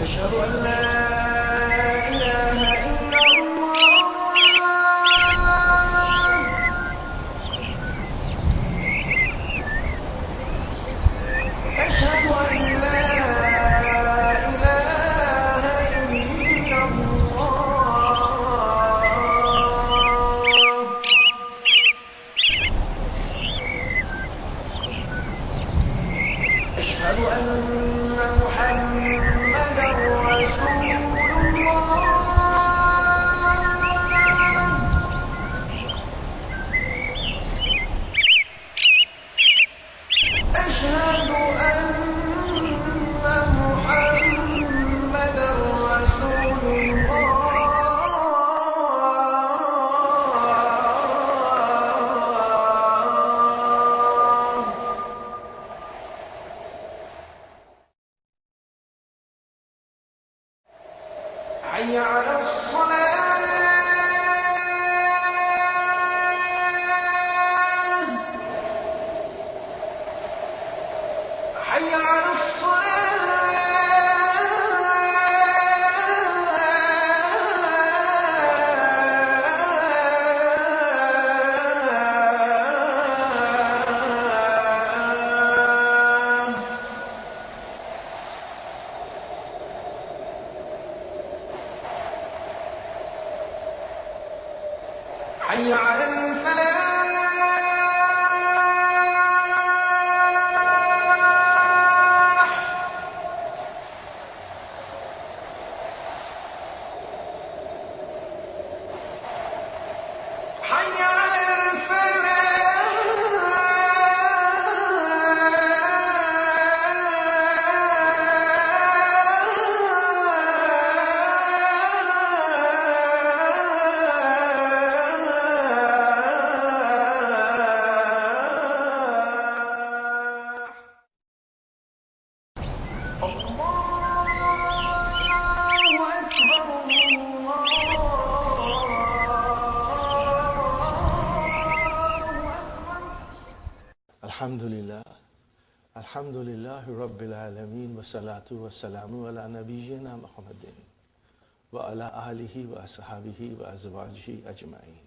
أشهد أن لا إله إلا الله أشهد أن لا إله إلا الله أشهد أن محمدا رسول الله أشهد أن محمدا رسول الله حي على الصلاة حي على الصلاة حي على الفلاح حي على الفلاح الله أكبر الله أكبر الحمد لله رب العالمين والصلاة والسلام على نبينا محمد وعلى آله وأصحابه وأزواجه أجمعين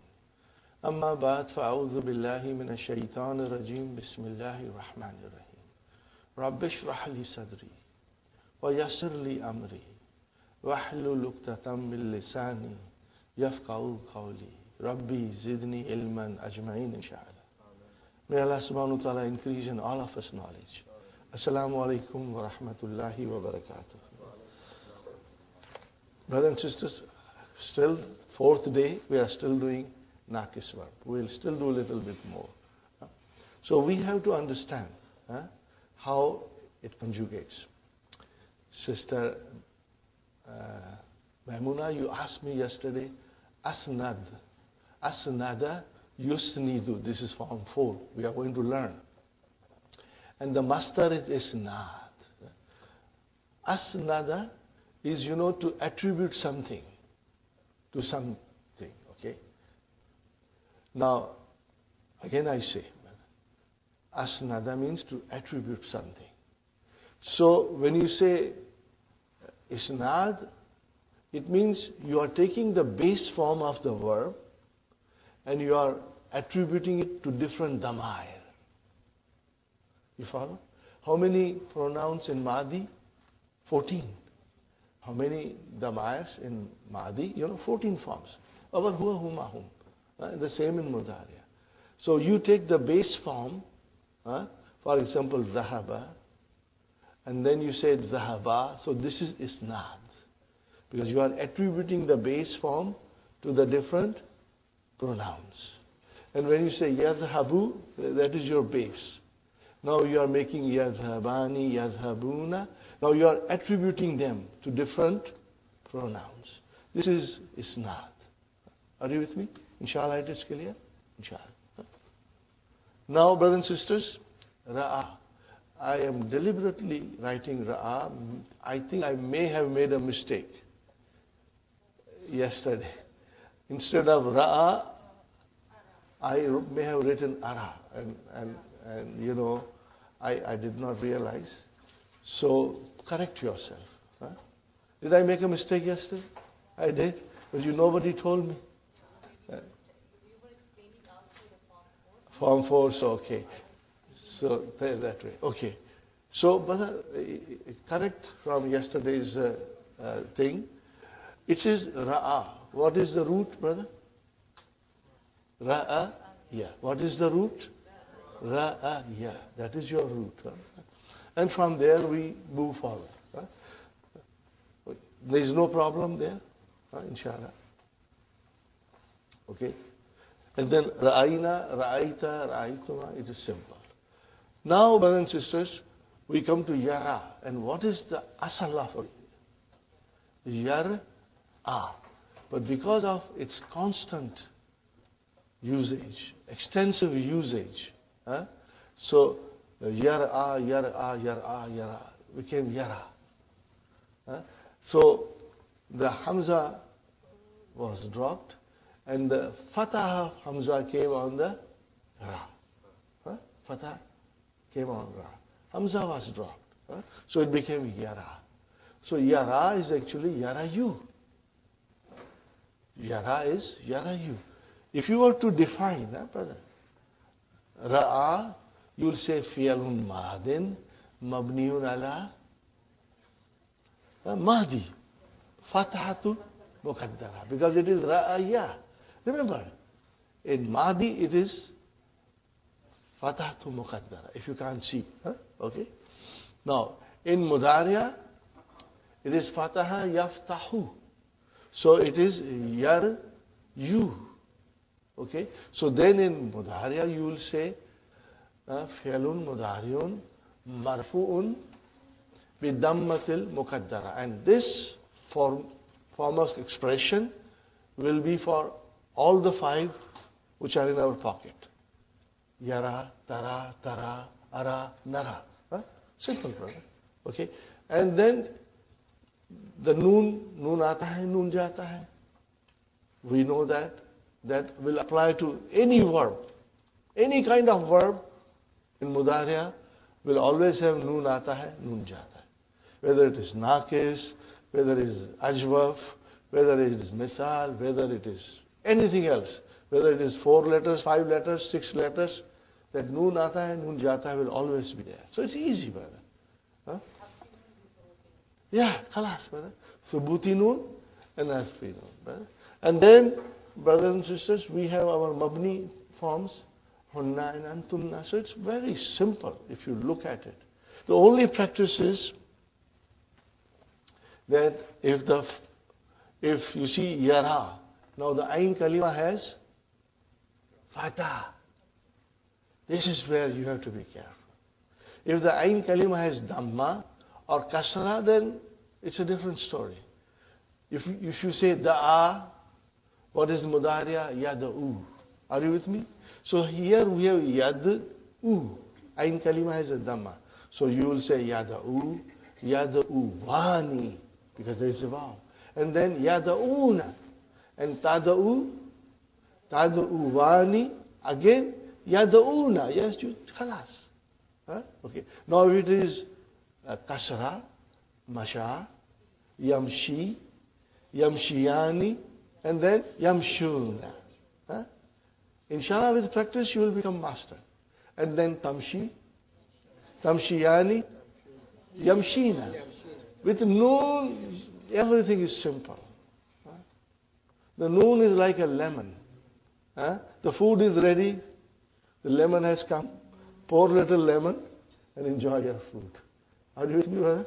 أما بعد فأعوذ بالله من الشيطان الرجيم بسم الله الرحمن الرحيم رب اشرح لي صدري ويسر لي أمري واحلل عقدة من لساني يفقهوا قولي ربي زدني علما أجمعين إن شاء الله. May Allah subhanahu wa ta'ala increase in all of us knowledge. Assalamu alaikum wa rahmatullahi wa barakatuh. Brothers and sisters, still fourth day, we are still doing Naqis verb. We'll still do a little bit more. So we have to understand how it conjugates. Sister Maimuna, you asked me yesterday, asnad. Asnada yusnidu. This is form 4. We are going to learn. And the master is isnad. Asnada is, to attribute something to something. Okay? Now, again I say, asnada means to attribute something. So when you say isnad, it means you are taking the base form of the verb and you are attributing it to different damair. You follow? How many pronouns in Madi? 14. How many damairs in Madi? 14 forms. Avar huwa huma hum. The same in Mudariya. So you take the base form, for example, dhahaba, and then you say dhahaba, so this is isnad. Because you are attributing the base form to the different pronouns. And when you say yadhabu, that is your base. Now you are making yadhabani, yadhabuna. Now you are attributing them to different pronouns. This is isnad. Are you with me? Inshallah it is clear? Inshallah. Now, brothers and sisters, ra'a. I am deliberately writing ra'a. I think I may have made a mistake yesterday. Instead of ra'a, I may have written ara. And I did not realize. So correct yourself. Did I make a mistake yesterday? I did, but nobody told me. Form 4, so okay. So that way. Okay. So, brother, correct from yesterday's thing. It says ra'a. What is the root, brother? Ra'a. Yeah. What is the root? Ra'a. Yeah. That is your root. Huh? And from there we move forward. Huh? There is no problem there, inshallah. Okay. And then ra'ayna, ra'ayta, ra'aytuma, it is simple. Now, brothers and sisters, we come to yara. And what is the asal of it? Yara. But because of its constant usage, extensive usage, so yara became yara. So the Hamza was dropped, and the Fatah of Hamza came on the Ra. Fatah came on Ra. Hamza was dropped. So it became Yara. So Yara is actually Yarayu. Yara is Yarayu. If you were to define, brother, Ra'a, you will say Fi'alun Madin, Mabniun ala Mahdi, Fatahatu Muqaddara, because it is Ra'aya. Remember, in Mahdi it is Fatahatu Muqaddara, if you can't see. Okay? Now, in Mudariya, it is Fataha Yaftahu. So it is Yar You. Okay? So then in Mudariya you will say Fi'alun Mudariun Marfu'un Bidammatil Muqaddara. And this form of expression will be for all the 5 which are in our pocket. Yara, Tara, Tara, Ara, Nara. Simple, brother. Okay? And then the noon aata hai, noon jata hai. We know that will apply to any verb. Any kind of verb in Mudariya will always have noon aata hai, noon jata hai. Whether it is naqis, whether it is ajwaf, whether it is misal, whether it is anything else, whether it is 4 letters, 5 letters, 6 letters, that noon aata hai, noon jata hai will always be there. So it's easy, brother. Yeah, khalas, brother. Thubuti noon and asfi noon, brother. And then, brothers and sisters, we have our mabni forms, hunna and antunna. So it's very simple if you look at it. The only practice is that if you see yara, now the ain kalima has fatah. This is where you have to be careful. If the ain kalima has dhamma or kasra, then it's a different story. If you say da'a, what is mudariya? Yada'u. Are you with me? So here we have yad'u. Ain kalima has a dhamma. So you will say yada'u, yada'u wani, because there is a vowel. And then yada'una. And tada'u wani, again yada'una. Yes, you khalas. Okay. Now if it is kasra, masha, yamshi, yamshiyani, and then yamshuna. Inshallah, with practice, you will become master. And then tamshi, tamshiyani, yamshina. With noon, everything is simple. The noon is like a lemon. The food is ready. The lemon has come. Pour little lemon and enjoy your food. Are you with me, brother?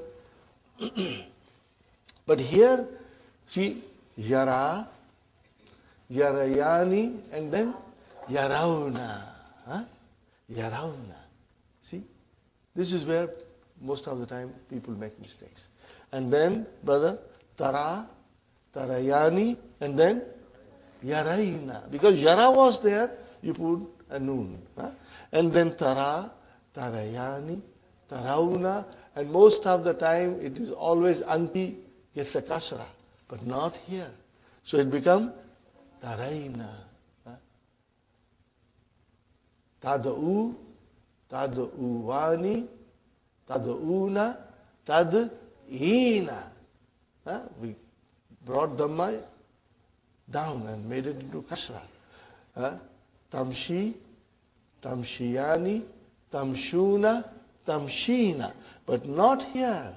But here, see, yara, yarayani, and then yarauna. Yarauna. See? This is where most of the time people make mistakes. And then, brother, tara, tarayani, and then yaraina. Because yara was there, you put a noon. And then tara, tarayani, tarauna, and most of the time it is always anti gets a kasra, but not here. So it becomes taraina. Tad'u, tad'uwani, tad'una, tad'ina. We brought Dhamma down and made it into kasra. Tamshi, tamshiyani, tamshuna, tamshina. But not here.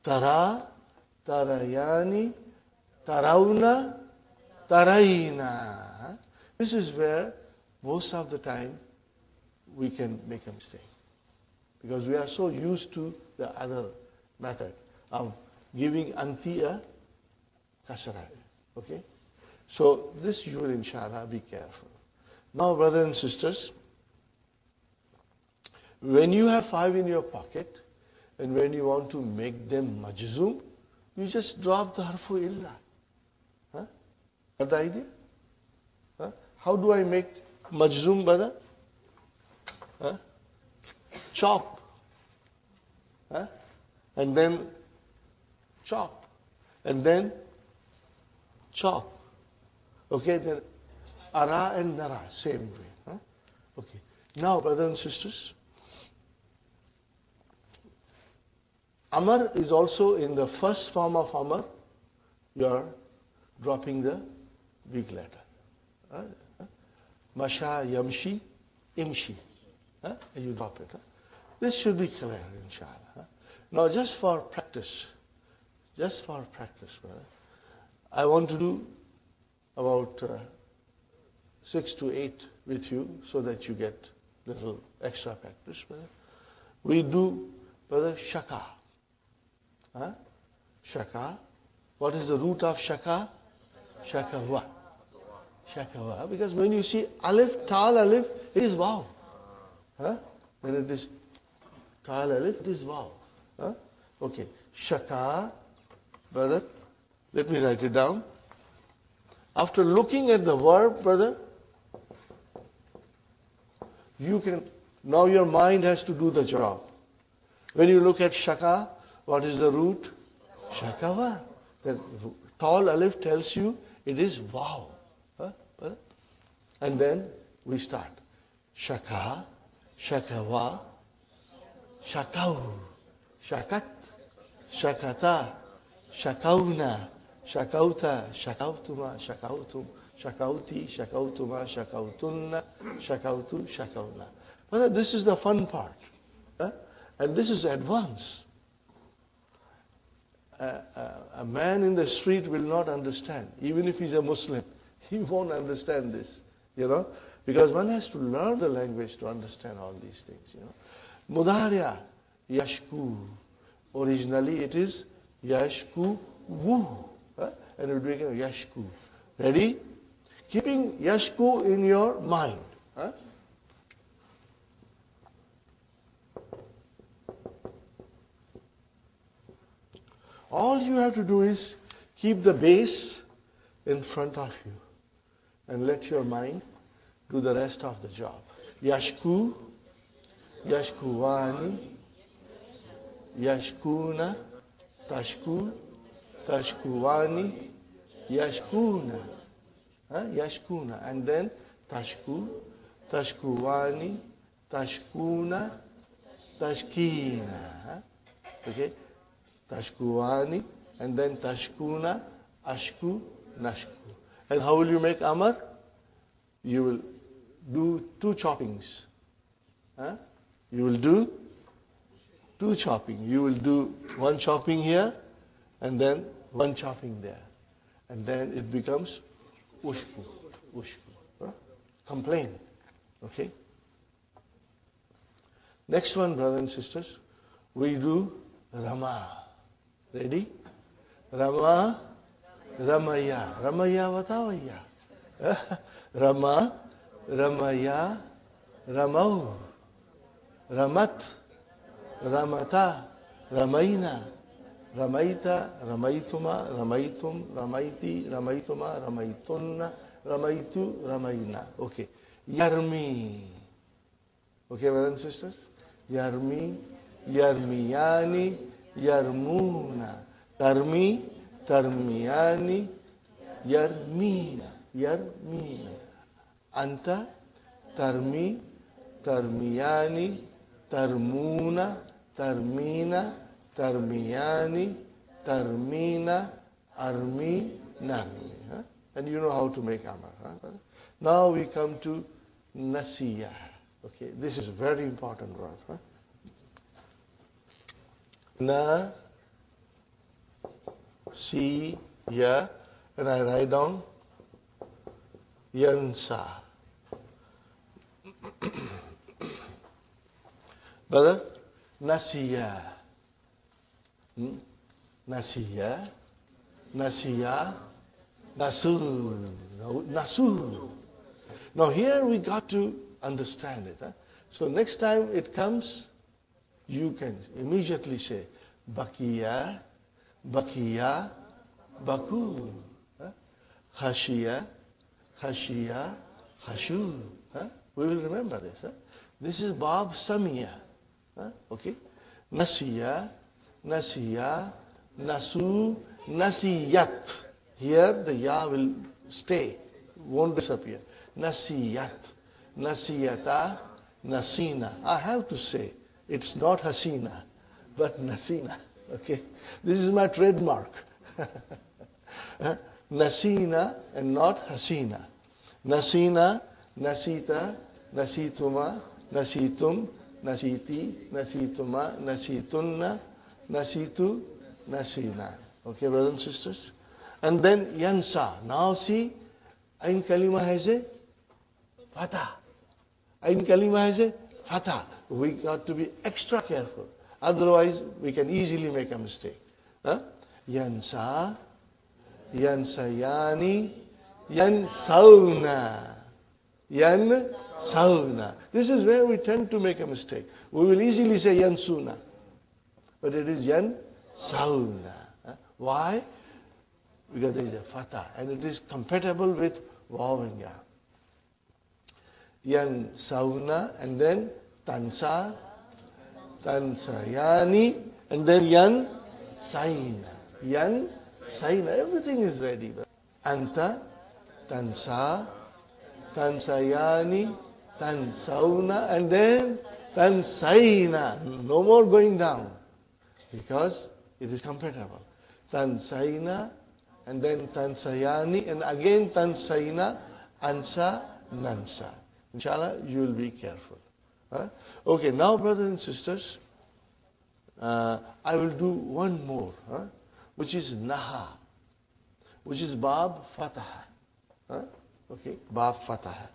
Tara, tarayani, tarauna, taraina. This is where most of the time we can make a mistake. Because we are so used to the other method of giving anti a kasra. Okay? So this you will inshallah be careful. Now brothers and sisters, when you have 5 in your pocket and when you want to make them majzoom, you just drop the harfu illa. Got the idea? How do I make majzoom, brother? Chop. And then chop. And then chop. Okay, then ara and nara, same way. Okay. Now, brothers and sisters, Amar is also in the first form of Amar, you are dropping the big letter. Masha, Yamshi, Imshi. You drop it. This should be clear, inshallah. Now, just for practice, brother, I want to do about 6 to 8 with you so that you get little extra practice, brother. We do, brother, shaka. Shaka. What is the root of shaka? Shakawa. Shakawa. Because when you see alif, tal alif, it is vav. When it is tal alif, it is vav. Okay. Shaka, brother, let me write it down. After looking at the verb, brother, you can, now your mind has to do the job. When you look at shaka, what is the root? Shakawa. The tall alif tells you it is vav. And then we start. Shaka, shakawa, shakau, shakat, shakata, shakauna, shakauta, shakautuma, shakautum, shakauti, shakautuma, shakautunna, shakautu, shakauna. Well, this is the fun part. And this is advanced. A man in the street will not understand. Even if he's a Muslim, he won't understand this. Because one has to learn the language to understand all these things. Mudharya, yashku. Originally it is yashku wu. And it became yashku. Ready? Keeping yashku in your mind. All you have to do is keep the base in front of you and let your mind do the rest of the job. Yashku, yashkuwani, yashkuna, tashku, tashkuwani, yashkuna. Yashkuna. And then tashku, tashkuwani, tashkuna, tashkina. Okay? Tashkuwani, and then tashkuna, ashku, nashku. And how will you make amar? You will do 2 choppings. You will do 2 chopping. You will do 1 chopping here, and then 1 chopping there. And then it becomes ushku. Ushku. Complain. Okay? Next one, brothers and sisters, we do Rama. Ready? Rama, Ramaya. Ramaya, vatavaya. Rama, Ramaya, Ramau. Ramat, Ramata, Ramaina. Ramaita, Ramaituma, Ramaitum, Ramaiti, Ramaituma, Ramaitunna, Ramaitu, Ramaina. Okay. Yarmi. Okay, brothers and sisters? Yarmi, Yarmiyani, Yarmuna. Tarmi, Tarmiyani, Yarmina. Yarmina. Anta, Tarmi, Tarmiyani, Tarmuna, Tarmina, Tarmiyani, Tarmina, Armi, Narmi. Huh? And you know how to make Amar. Huh? Now we come to Nasiya. Okay, this is a very important word. Huh? Na, si, ya, and I write down Yansa. Brother, Nasiya. Nasiya, Nasiya, Nasu, Nasu. Now here we got to understand it. Huh? So next time it comes, you can immediately say, Bakiya, Bakiya, Baku. Huh? Khashiya, Khashiya, Khashu. Huh? We will remember this. Huh? This is Bab Samiya. Huh? Okay? Nasiya, Nasiya, Nasu, Nasiyat. Here the Ya will stay, won't disappear. Nasiyat, Nasiyata, Nasina. I have to say, it's not Hasina, but Nasina. Okay? This is my trademark. Nasina and not Hasina. Nasina, Nasita, Nasituma, Nasitum, Nasiti, Nasituma, Nasitunna, Nasitu, Nasina. Okay, brothers and sisters? And then Yansa. Now see, Ain Kalima has a Fatah. Ain Kalima has a Fatah. We got to be extra careful. Otherwise, we can easily make a mistake. Huh? Yansa, Yansayani, Yansauna. Yansauna. This is where we tend to make a mistake. We will easily say Yansuna. But it is Yansauna. Why? Because there is a Fatah. And it is compatible with Vav and Ya. Yansauna. And then Tansa. Tansayani. And then Yansaina. Yansaina. Everything is ready. Anta. Tansa. Tansayani, Tansauna, and then Tansaina. No more going down, because it is compatible. Tansaina, and then Tansayani, and again Tansaina, Ansa, Nansa. Inshallah, you will be careful. Huh? Okay, now brothers and sisters, I will do one more, which is Naha, which is Bab Fatah. Huh? Okay, Bab Fatah.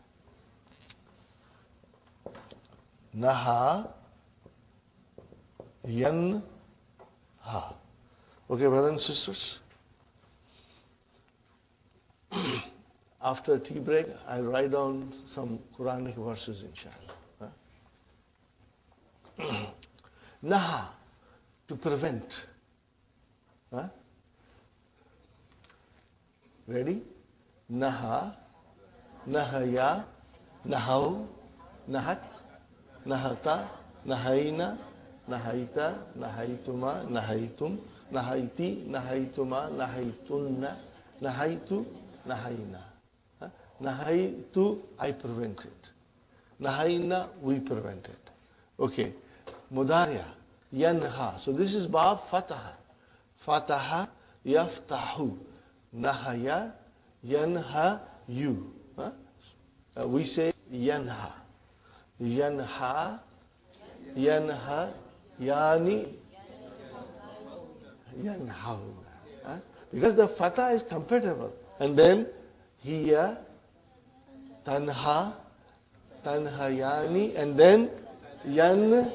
Naha, Yan, Ha. Okay, brothers and sisters. After tea break, I'll write down some Quranic verses, inshallah. Huh? Naha, to prevent. Huh? Ready? Naha. Nahaya, Nahau, Nahat, Nahata, Nahaina, Nahaita, Nahaituma, Nahaitum, Nahaiti, Nahaituma, Nahaitunna, Nahaitu, Nahaina. Nahaitu, I prevented. Nahaina, we prevented. Okay. Mudarya, Yanha. So this is Bab Fataha. Fataha, Yaftahu. Nahaya, Yanha, you. We say Yanha. Yanha, Yanha, Yani, Yanhauna. Because the Fatah is compatible. And then Hiya, Tanha, Tanhayani, and then Yanhaina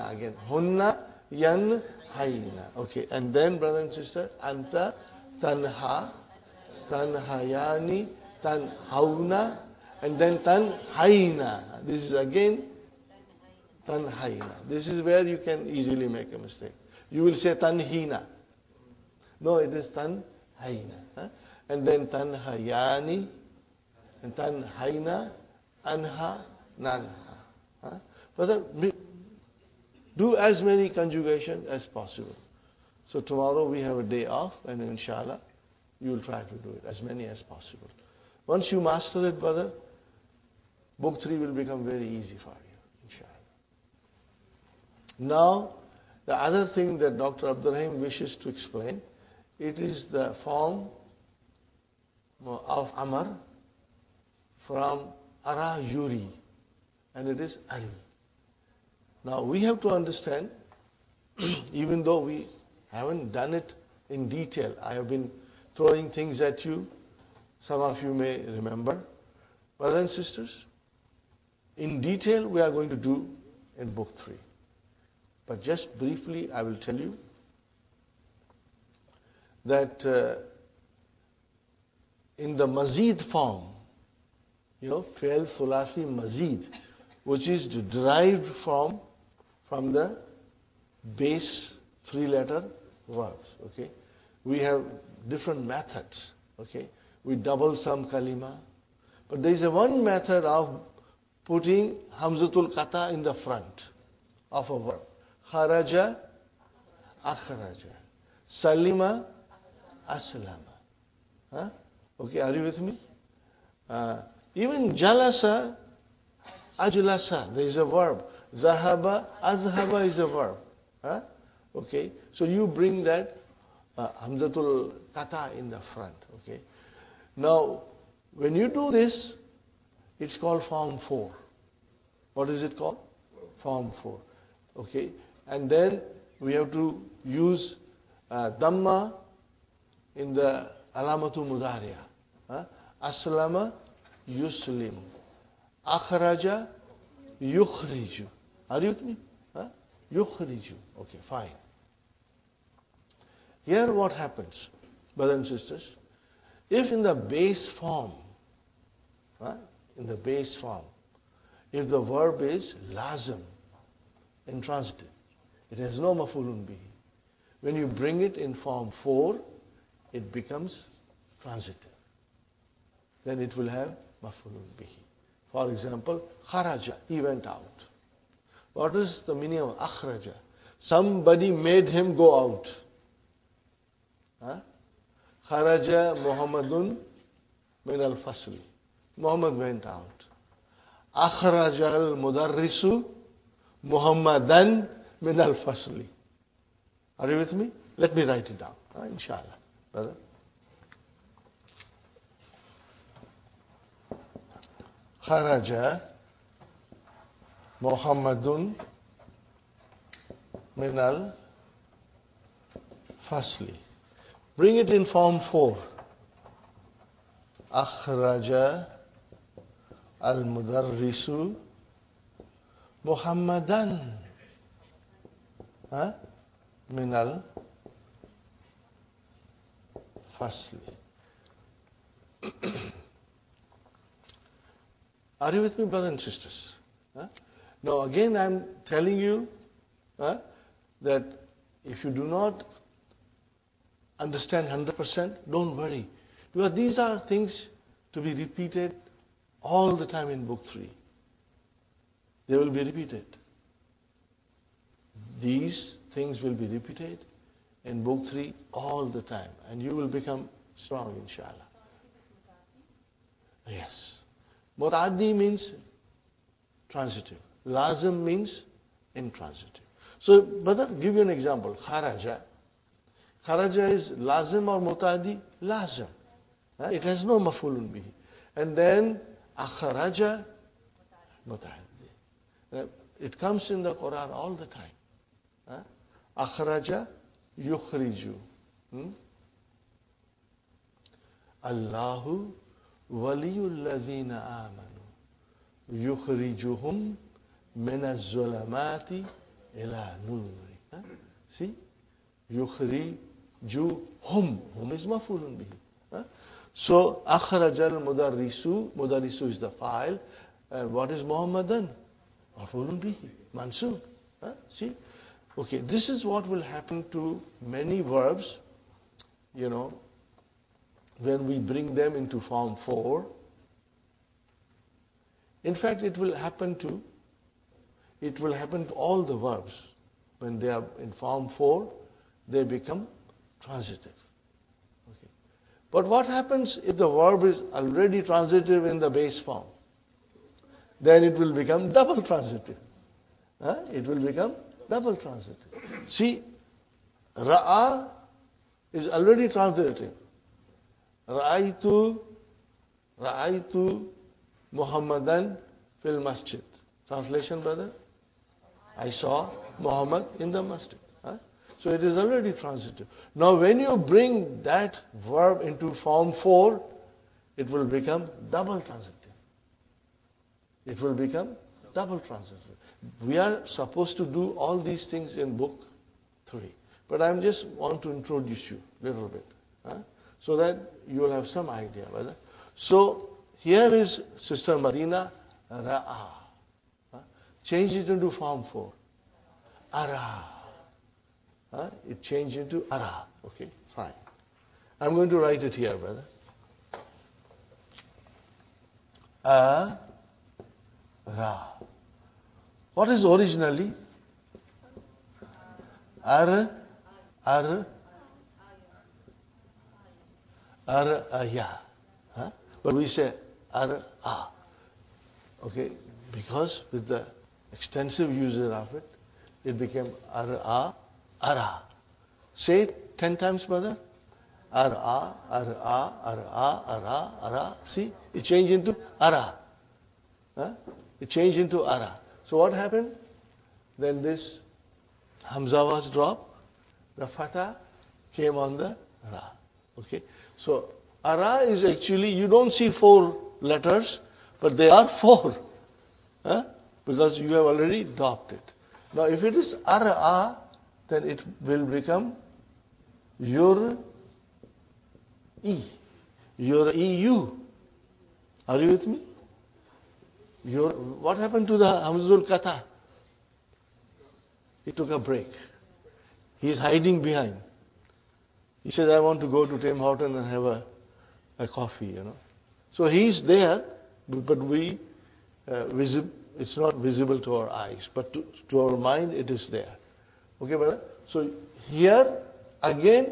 again. Hunna, Yanhaina. Okay, and then brother and sister, Anta, Tanha, Tanhayani, Tanhauna, and then Tanhaina. This is again Tanhaina. This is where you can easily make a mistake. You will say Tanhina. No, it is Tanhaina. And then Tanhayani, and Tanhaina, Anha, Nanha. Brother, do as many conjugations as possible. So tomorrow we have a day off, and inshallah, you will try to do it, as many as possible. Once you master it, brother, book 3 will become very easy for you, inshallah. Now, The other thing that Dr. Abdurrahim wishes to explain, it is the form of Amar from Ara Yuri, and it is Al. Now we have to understand, even though we haven't done it in detail, I have been throwing things at you, some of you may remember. Brothers and sisters, in detail we are going to do in book 3. But just briefly I will tell you that in the Mazid form, Fi'al Thulathi Mazid, which is derived from the base 3-letter verbs. Okay, we have different methods. Okay, we double some kalima, but there is one method of putting Hamzatul Qata in the front of a verb. Kharaja, akhraja. Salima, aslama. Huh? Okay, are you with me? Even jalasa, ajlasa, there is a verb. Zahaba, azhaba is a verb. Huh? Okay, so you bring that Hamzatul Qata in the front. Okay, now when you do this, it's called form 4. What is it called? Form 4. Okay, and then we have to use Dhamma in the Alamatu Mudariya. Aslama, yuslim. Akhraja, yukhriju. Are you with me? Yukhriju. Okay, fine. Here what happens, brothers and sisters, if in the base form, if the verb is lazim, intransitive, it has no mafulun bihi. When you bring it in form 4, it becomes transitive. Then it will have mafulun bihi. For example, kharaja, he went out. What is the meaning of akhraja? Somebody made him go out. Kharaja Muhammadun min al-fasli. Muhammad went out. Akhraja al-mudarrisu Muhammadan min al-fasli. Are you with me? Let me write it down, inshallah, brother. Kharaja Muhammadun min al-fasli. Bring it in form 4. Akhraja al-mudarrisu Muhammadan min al-fasli. Are you with me, brothers and sisters? Now again I am telling you that if you do not understand 100%, don't worry. Because these are things to be repeated all the time in book 3. They will be repeated. These things will be repeated in book 3 all the time. And you will become strong, inshallah. Yes. Muta'addi means transitive. Lazim means intransitive. So, brother, give you an example. Kharaja. Kharaja is lazim or muta'addi? Lazim. It has no mafulun bihi. And then akhraja, muta'addi. It comes in the Quran all the time. Akhraja, yukhriju. Allahu waliyul ladhina amanu. Yukhrijuhum min az-zulamati ila nuri. See? Yukhrijuhum. Hum is mafulun bihi. So, akhraja al-mudarrisu. Mudarrisu is the file. And what is Muhammadan? Mafulun bihi. Mansub. See? Okay, this is what will happen to many verbs, when we bring them into form 4. In fact, it will happen to all the verbs. When they are in form 4, they become transitive. Okay. But what happens if the verb is already transitive in the base form? Then it will become double transitive. It will become Double transitive. See, Ra'a is already transitive. Ra'aytu Muhammadan fil masjid. Translation, brother? I saw Muhammad in the masjid. Huh? So it is already transitive. Now when you bring that verb into form 4, it will become double transitive. It will become double transitive. We are supposed to do all these things in book 3. But I just want to introduce you a little bit. So that you will have some idea. Brother. So here is Sister Madina, Ra'a. Change it into form 4. Ara. It changed into Ara. Okay, fine. I'm going to write it here, brother. Ra. What is originally? Aya. But we say Ar-a. Okay, because with the extensive usage of it, it became Ar-a, Ara. Say it 10 times, brother. Ar-a, Ar-a, Ar-a, Ara, Ara. See, it changed into Ara. It changed into Ara. So what happened? Then this Hamza was dropped. The Fatha came on the Ra. Okay. So Ara is actually, you don't see 4 letters, but they are 4. Because you have already dropped it. Now if it is Ara, then it will become Yur-I. Yur-I-U. Are you with me? What happened to the Hamzul Kata? He took a break. He is hiding behind. He says, I want to go to Tim Horton and have a coffee, So he is there, but it's not visible to our eyes, but to our mind it is there. Okay, brother? So here, again,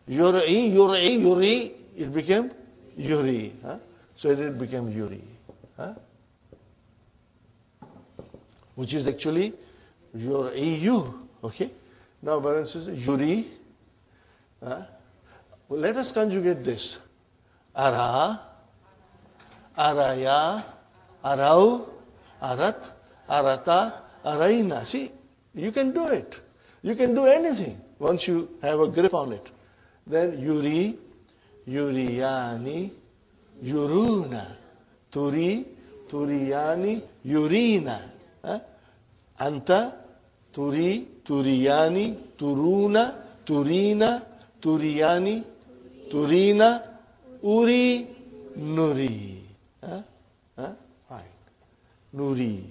Yuri, it became Yuri. So it became Yuri. Which is actually Yuri. Okay? Now, brothers and sisters, Yuri. Well, let us conjugate this. Ara, Araya, Arau, Arat, Arata, Araina. See, you can do it. You can do anything once you have a grip on it. Then Yuri, Yuriyani, Yuruna, Turi, Turiyani, Yurina. Anta, Turi, Turiyani, Turuna, Turina, Turiyani, Turina, Uri, Nuri. Fine. Nuri.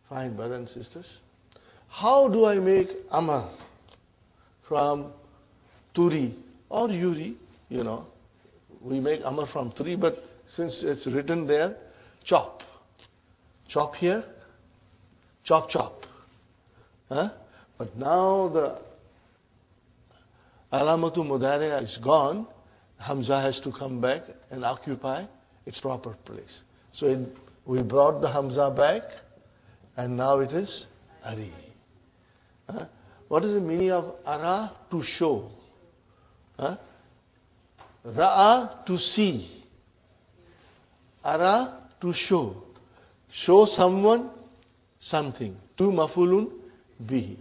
Fine, brothers and sisters. How do I make Amar from Turi or Yuri? We make Amar from Turi, but since it's written there, chop. Chop here, chop, chop. But now the Alamatu Mudari'a is gone. Hamza has to come back and occupy its proper place. So we brought the Hamza back, and now it is Ari. What is the meaning of Ara? To show. Ra'a, to see. Ara, to show. Show someone something. Tu mafulun bihi.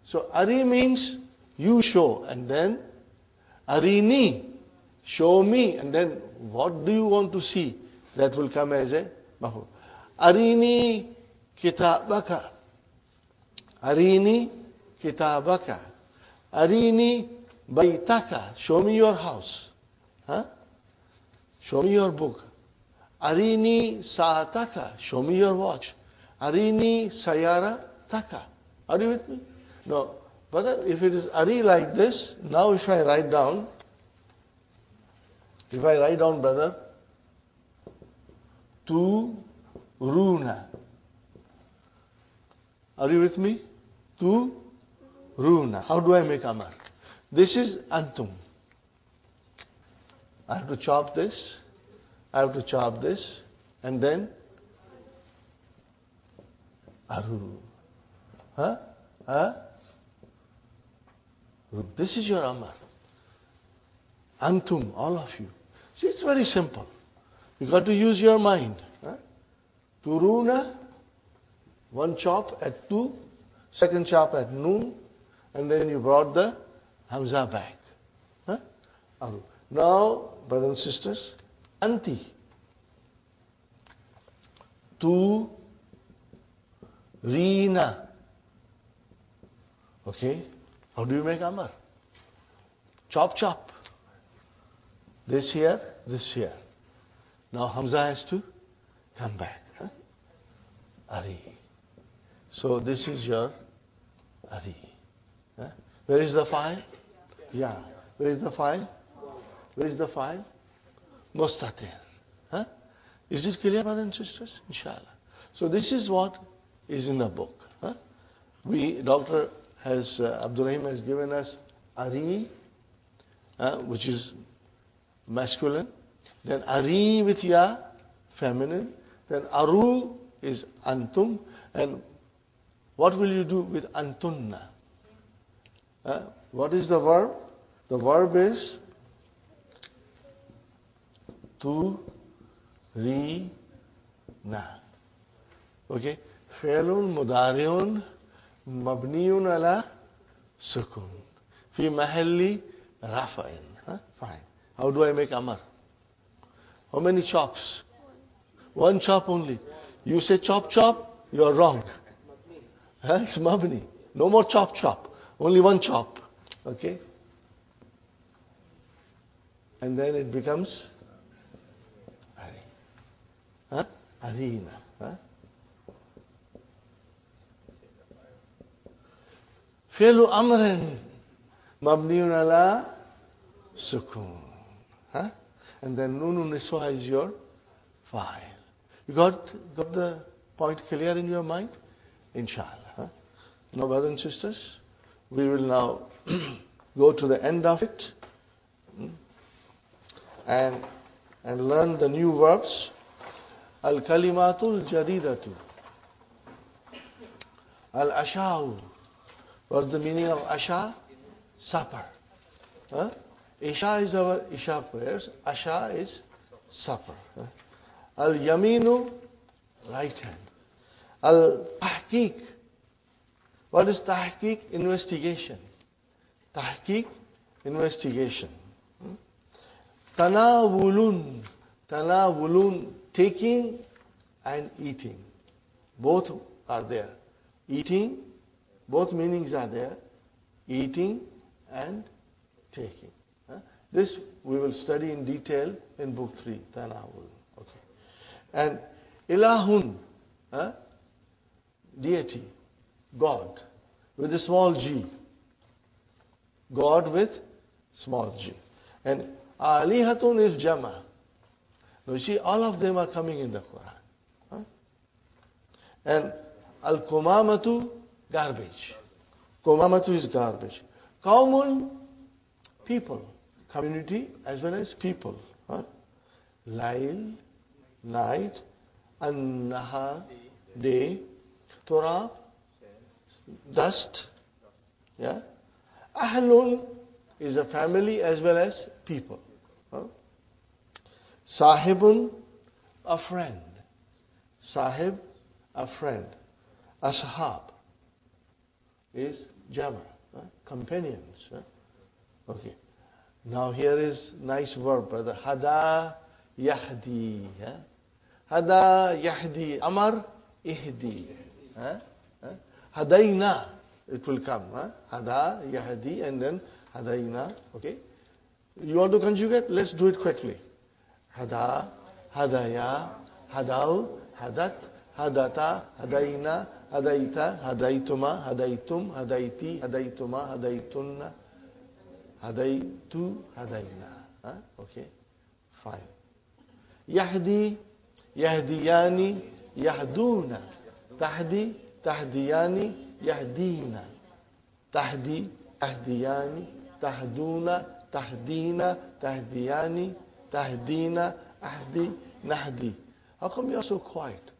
So Ari means you show, and then Arini, show me, and then what do you want to see? That will come as a maful. Arini kitabaka. Arini kitabaka. Arini baitaka. Show me your house. Show me your book. Arini saataka. Show me your watch. Arini sayara taka. Are you with me? No. But if it is Ari like this, now if I write down, brother, Tu Runa. Are you with me? Tu Runa. How do I make Amar? This is Antum. I have to chop this, and then Aru. Huh? Huh? This is your Amar. Antum, all of you. See, it's very simple. You got to use your mind. Huh? Turuna, one chop at tu, second chop at noon, and then you brought the Hamza back. Huh? Aru. Now, brothers and sisters, Anti. Tu, Rina. Okay? How do you make Amar? Chop, chop. This here, this here. Now Hamza has to come back. Huh? Ari. So this is your Ari. Huh? Where is the file? Yeah. Where is the file? Where is the file? Mustatir. Huh? Is it clear, brothers and sisters? Inshallah. So this is what is in the book. Huh? Dr. Abdul Rahim has given us Ari, which is masculine. Then Ari with Ya, feminine. Then Aru is Antum. And what will you do with Antunna? What is the verb? The verb is Tu, Ri, Na. Okay? Fi'lun mudari'un mabniun ala sukun. Fi mahalli rafa'in. Fine. How do I make Amar? How many chops? One chop only. You say chop chop, you are wrong. It's mabni. No more chop chop. Only one chop. Okay? And then it becomes Ari. Arina. Fi'lu amrin mabniun ala sukun. And then Nunun Niswa is your file. You got the point clear in your mind? Inshallah. Now, brothers and sisters, we will now go to the end of it and learn the new verbs. Al-kalimatul jadidatu. Al-asha'u. What's the meaning of asha? Supper. Isha is our Isha prayers. Asha is supper. Al-yaminu, right hand. Al-tahqiq. What is tahqiq? Investigation. Tahqiq, investigation. Tanawulun. Tanawulun, taking and eating. Both are there. Eating, both meanings are there. Eating and taking. This we will study in detail in book 3, Tanawul. Okay. And Ilahun, deity, God, with a small g. God with small g. And Alihatun is Jama. Now you see, all of them are coming in the Quran. And Al-Kumamatu, garbage. Kumamatu is garbage. Qawmun, people. Community as well as people. Lail, night, An-Nahar, day, Turab, dust. Yeah. Ahlun is a family as well as people. Sahibun, a friend. Sahib, a friend. Ashab is Jama, companions. Okay. Now here is nice verb, brother. Hada yahdi. Hada yahdi. Amar ihdi. Hadayna. It will come. Hada yahdi and then hadayna. Okay. You want to conjugate? Let's do it quickly. Hada, hadaya, hadau, hadat, hadata, hadayna, hadaita, hadaituma, hadaitum, hadaiti, hadaituma, hadaitunna. Hadaitu, hadayna. Okay, fine. Yahdi, yahdiyani, yahduna. Tahdi, tahdiyani, yahdina. Tahdi, tahdiyani, tahduna, tahdina, tahdiyani, tahdina, ahdi, nahdi. How come you are so quiet?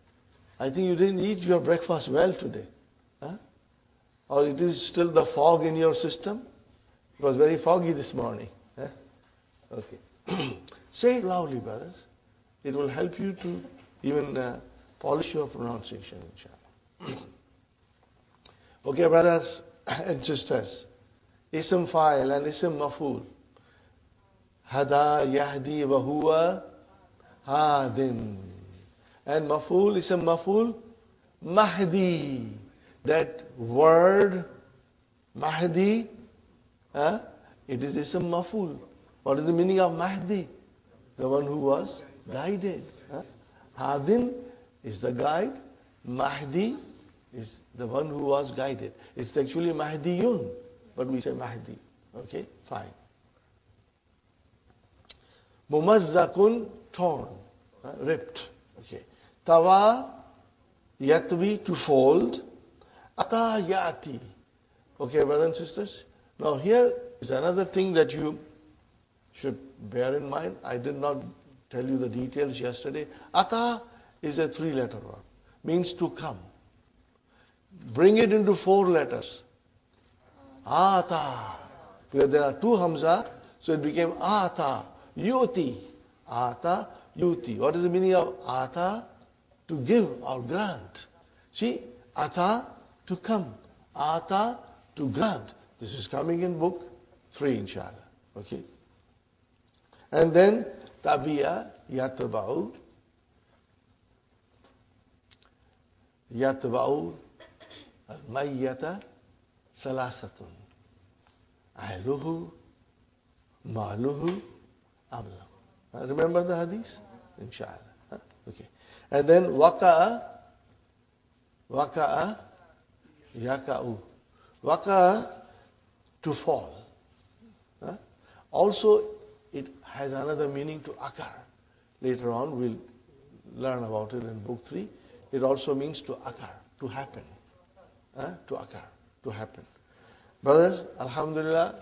I think you didn't eat your breakfast well today. Or it is still the fog in your system? It was very foggy this morning. Eh? Okay. Say it loudly, brothers. It will help you to even polish your pronunciation, inshallah. Okay, brothers and sisters. Ism fa'il and ism maf'ul. Hada yahdi wa huwa hadin. And maf'ul, ism maf'ul, mahdi. That word, mahdi, it is ism maf'ul. What is the meaning of mahdi? The one who was guided. Hadin is the guide. Mahdi is the one who was guided. It's actually Mahdiyun, but we say Mahdi. Okay, fine. Mumazzakun, torn, ripped. Okay. Tawa, yatwi, to fold. Ata yati. Okay, brothers and sisters. Now here is another thing that you should bear in mind. I did not tell you the details yesterday. Ata is a 3-letter word. Means to come. Bring it into 4 letters. Ata. Because there are 2 hamza, so it became ata. Yuti. Ata, yuti. What is the meaning of ata? To give or grant. See, ata, to come. Ata, to grant. This is coming in book 3, inshallah. Okay. And then, tabi'a, yatba'u. Yatba'u al-mayyata salasatun. Ahluhu, maluhu, amla. Remember the hadith? Inshallah. Okay. And then waka'a, yaka'u. Waka'a, to fall. Also, it has another meaning to occur. Later on, we'll learn about it in book 3. It also means to occur, to happen. To occur, to happen. Brothers, alhamdulillah,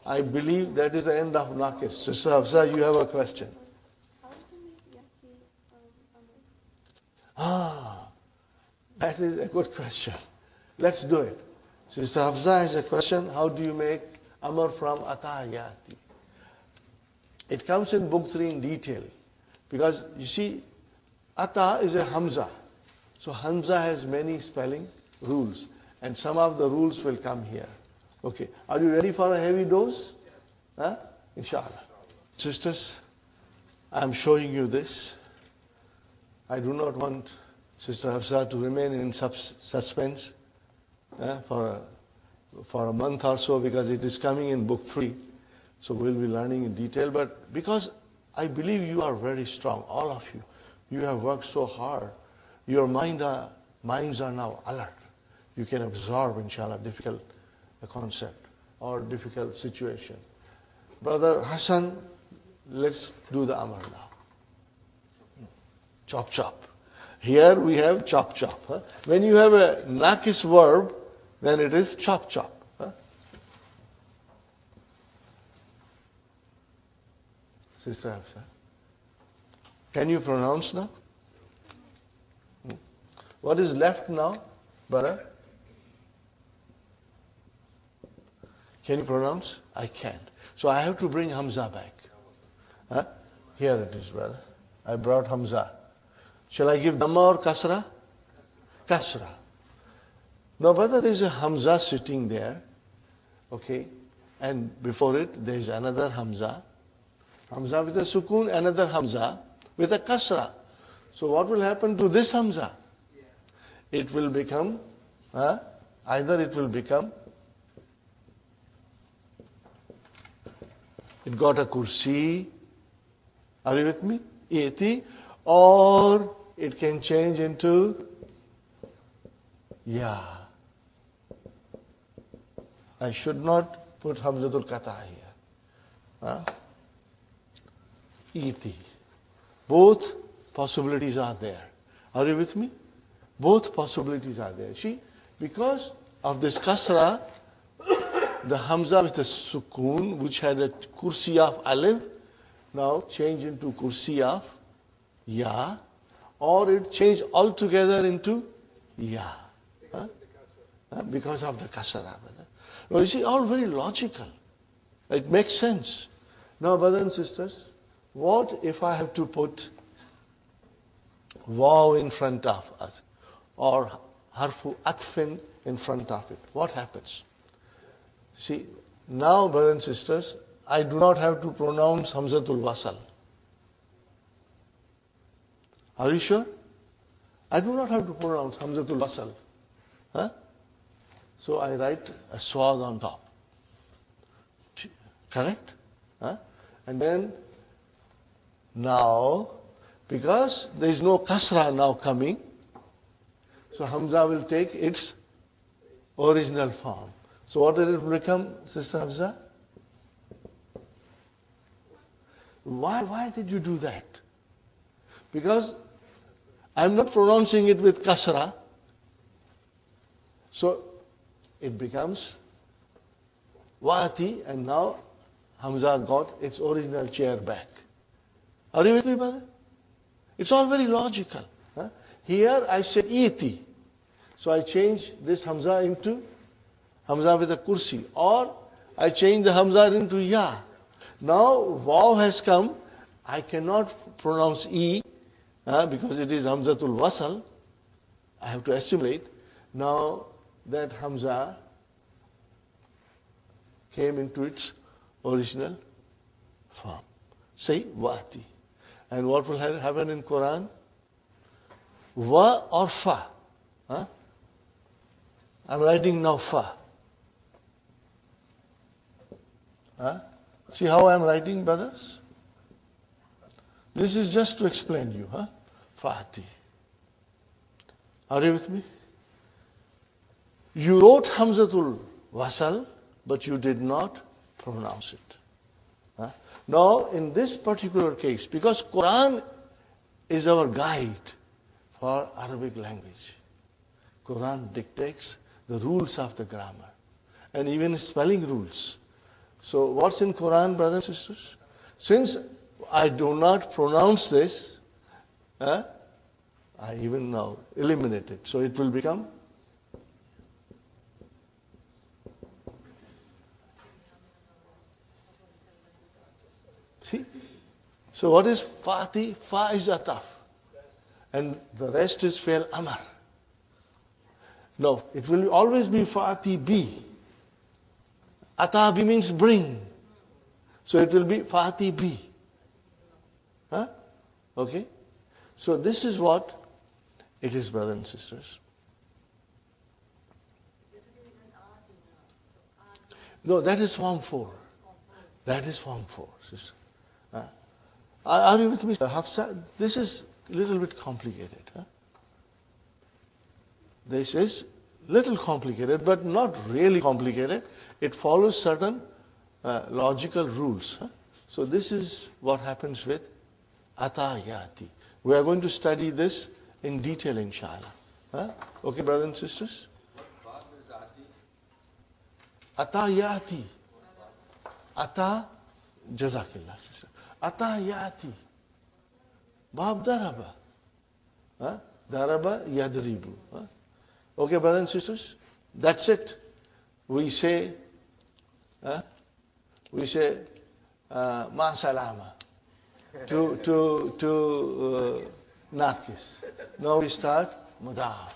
I believe that is the end of Naqis. Sister Hafsa, you have a question. How do we yati amr? That is a good question. Let's do it. Sister Hafsa has a question. How do you make amr from ata yati? It comes in book 3 in detail. Because you see, ata is a hamza. So hamza has many spelling rules. And some of the rules will come here. Okay. Are you ready for a heavy dose? Inshallah. Sisters, I'm showing you this. I do not want Sister Hafsa to remain in suspense for a month or so, because it is coming in book 3. So we'll be learning in detail. But because I believe you are very strong, all of you. You have worked so hard. Your minds are now alert. You can absorb, inshallah, difficult concept or difficult situation. Brother Hassan, let's do the amr now. Chop, chop. Here we have chop, chop. When you have a naqis verb, then it is chop, chop. Sister Hafsa, can you pronounce now? What is left now, brother? Can you pronounce? I can't. So I have to bring Hamza back. Here it is, brother. I brought Hamza. Shall I give Dhamma or Kasra? Kasra. Now, brother, there is a Hamza sitting there. Okay. And before it, there is another Hamza. Hamza with a sukun, another Hamza with a Kasra. So what will happen to this Hamza? It will become, either it will become, it got a kursi, are you with me? Eti, or it can change into ya. I should not put Hamzatul Qata here. Eti. Both possibilities are there. Are you with me? Both possibilities are there. See, because of this kasra, the hamza with the sukun, which had a kursi of alif, now change into kursi of ya, or it changed altogether into ya. because of the kasara. Now you see, all very logical. It makes sense. Now, brothers and sisters, what if I have to put waw in front of us or harfu atfin in front of it? What happens? See, now, brothers and sisters, I do not have to pronounce Hamzatul Wasal. Are you sure? I do not have to pronounce Hamzatul Wasal. So I write a swad on top. Correct? And then, now, because there is no kasra now coming, so Hamza will take its original form. So what will it become, Sister Hamza? Why did you do that? Because I'm not pronouncing it with kasra, so it becomes wa'ati, and now Hamza got its original chair back. Are you with me, brother? It's all very logical. Here I said iti, so I change this Hamza into Hamza with a kursi, or I change the Hamza into ya. Now waw has come, I cannot pronounce e because it is Hamzatul Wasal. I have to assimilate. Now that Hamza came into its original form. Say wa'ati. And what will happen in Quran? Wa or fa. I'm writing now fa. See how I'm writing, brothers? This is just to explain you. Fa'ati. Are you with me? You wrote Hamzatul Wasal, but you did not pronounce it. Now, in this particular case, because Quran is our guide for Arabic language, Quran dictates the rules of the grammar and even spelling rules. So what's in Quran, brothers and sisters? Since I do not pronounce this, I even now eliminate it. So it will become see? So what is Fati? Fa is ataf. And the rest is fail amar. No, it will always be Fati bi. Atabi means bring. So it will be Fati bi. Okay? So this is what it is, brothers and sisters. No, that is form 4. That is form 4, sister. Are you with me? Hafsa, this is a little bit complicated. This is little complicated, but not really complicated. It follows certain logical rules. So this is what happens with atayati. We are going to study this in detail, inshallah. Okay, brothers and sisters? Atayati. Ata, jazakillah, sister. Atayati. Bab daraba. Daraba yadribu. Okay, brothers and sisters? That's it. We say ma salama to Nakis. Now we start mudaf.